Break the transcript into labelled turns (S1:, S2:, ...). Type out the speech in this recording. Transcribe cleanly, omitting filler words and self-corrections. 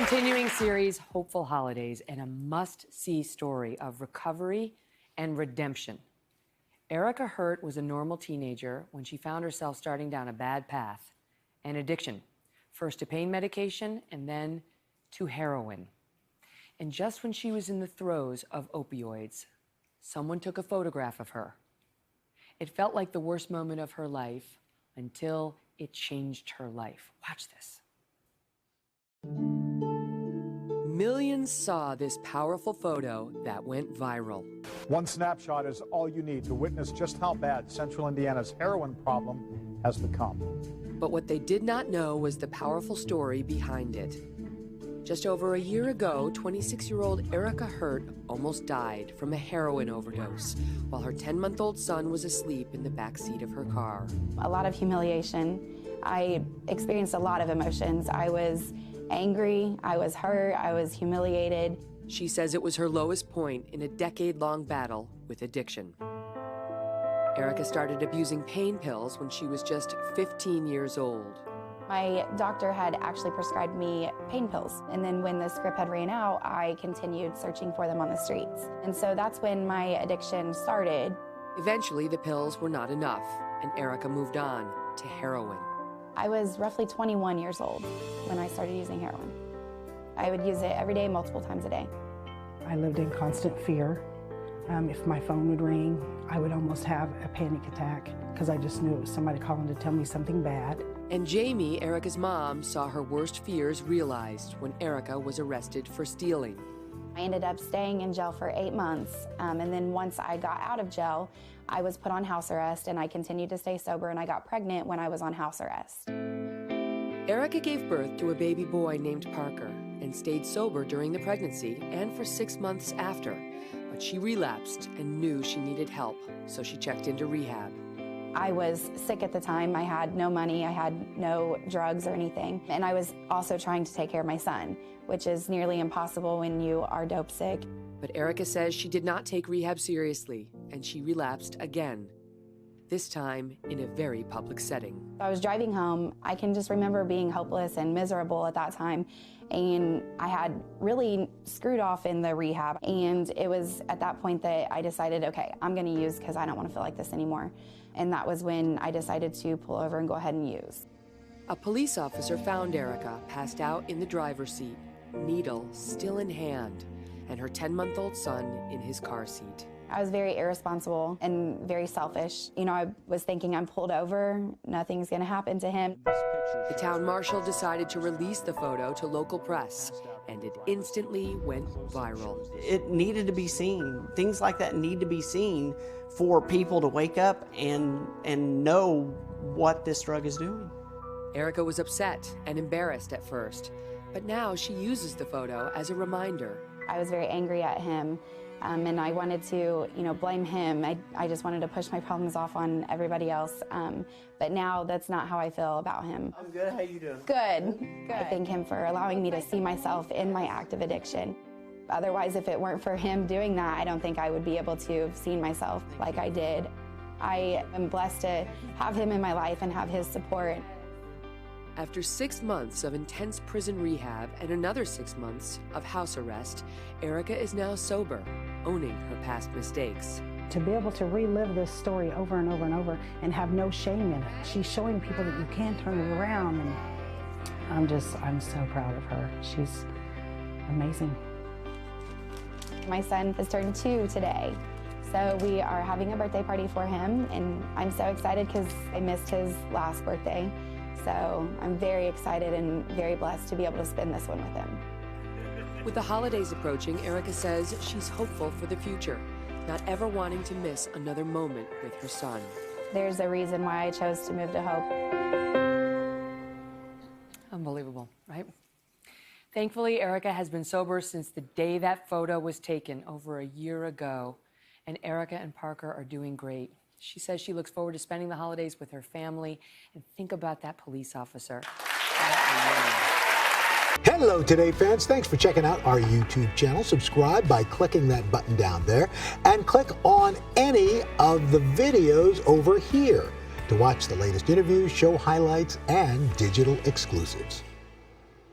S1: continuing series, Hopeful Holidays, and a must-see story of recovery and redemption. Erika Hurt was a normal teenager when she found herself starting down a bad path and addiction, first to pain medication and then to heroin. And just when she was in the throes of opioids, someone took a photograph of her. It felt like the worst moment of her life until it changed her life. Watch this. Millions saw this powerful photo that went viral.
S2: One snapshot is all you need to witness just how bad Central Indiana's heroin problem has become.
S1: But what they did not know was the powerful story behind it. Just over a year ago, 26-year-old Erika Hurt almost died from a heroin overdose while her 10-month-old son was asleep in the backseat of her car.
S3: A lot of humiliation. I experienced a lot of emotions. I was angry, I was hurt, I was humiliated.
S1: She says it was her lowest point in a decade-long battle with addiction. Erika started abusing pain pills when she was just 15 years old.
S3: My doctor had actually prescribed me pain pills, and then when the script had ran out, I continued searching for them on the streets. And so that's when my addiction started.
S1: Eventually, the pills were not enough, and Erika moved on to heroin.
S3: I was roughly 21 years old when I started using heroin. I would use it every day, multiple times a day.
S4: I lived in constant fear. If my phone would ring, I would almost have a panic attack because I just knew it was somebody calling to tell me something bad.
S1: And Jamie, Erika's mom, saw her worst fears realized when Erika was arrested for stealing.
S3: I ended up staying in jail for 8 months, and then once I got out of jail, I was put on house arrest, and I continued to stay sober, and I got pregnant when I was on house arrest.
S1: Erika gave birth to a baby boy named Parker and stayed sober during the pregnancy and for 6 months after. But she relapsed and knew she needed help, so she checked into rehab.
S3: I was sick at the time. I had no money, I had no drugs or anything. And I was also trying to take care of my son, which is nearly impossible when you are dope sick.
S1: But Erika says she did not take rehab seriously, and she relapsed again, this time in a very public setting.
S3: I was driving home. I can just remember being hopeless and miserable at that time. And I had really screwed off in the rehab. And it was at that point that I decided, okay, I'm gonna use because I don't want to feel like this anymore. And that was when I decided to pull over and go ahead and use.
S1: A police officer found Erika passed out in the driver's seat, needle still in hand, and her 10-month-old son in his car seat.
S3: I was very irresponsible and very selfish. You know, I was thinking I'm pulled over, nothing's gonna happen to him.
S1: The town marshal decided to release the photo to local press, and it instantly went viral.
S5: It needed to be seen. Things like that need to be seen for people to wake up and know what this drug is doing.
S1: Erika was upset and embarrassed at first, but now she uses the photo as a reminder.
S3: I was very angry at him, and I wanted to, blame him. I just wanted to push my problems off on everybody else, but now that's not how I feel about him.
S5: I'm good, how you doing?
S3: Good. I thank him for allowing me to see myself in my active addiction. Otherwise, if it weren't for him doing that, I don't think I would be able to have seen myself like I did. I am blessed to have him in my life and have his support.
S1: After 6 months of intense prison rehab and another 6 months of house arrest, Erika is now sober, owning her past mistakes.
S4: To be able to relive this story over and over and over and have no shame in it. She's showing people that you can turn it around, and I'm so proud of her. She's amazing.
S3: My son has turned 2 today, so we are having a birthday party for him, and I'm so excited because I missed his last birthday. So I'm very excited and very blessed to be able to spend this one with him.
S1: With the holidays approaching, Erika says she's hopeful for the future, not ever wanting to miss another moment with her son.
S3: There's a reason why I chose to move to Hope.
S1: Unbelievable, right? Thankfully, Erika has been sober since the day that photo was taken over a year ago, and Erika and Parker are doing great. She says she looks forward to spending the holidays with her family, and think about that police officer.
S6: Hello, Today fans. Thanks for checking out our YouTube channel. Subscribe by clicking that button down there and click on any of the videos over here to watch the latest interviews, show highlights, and digital exclusives.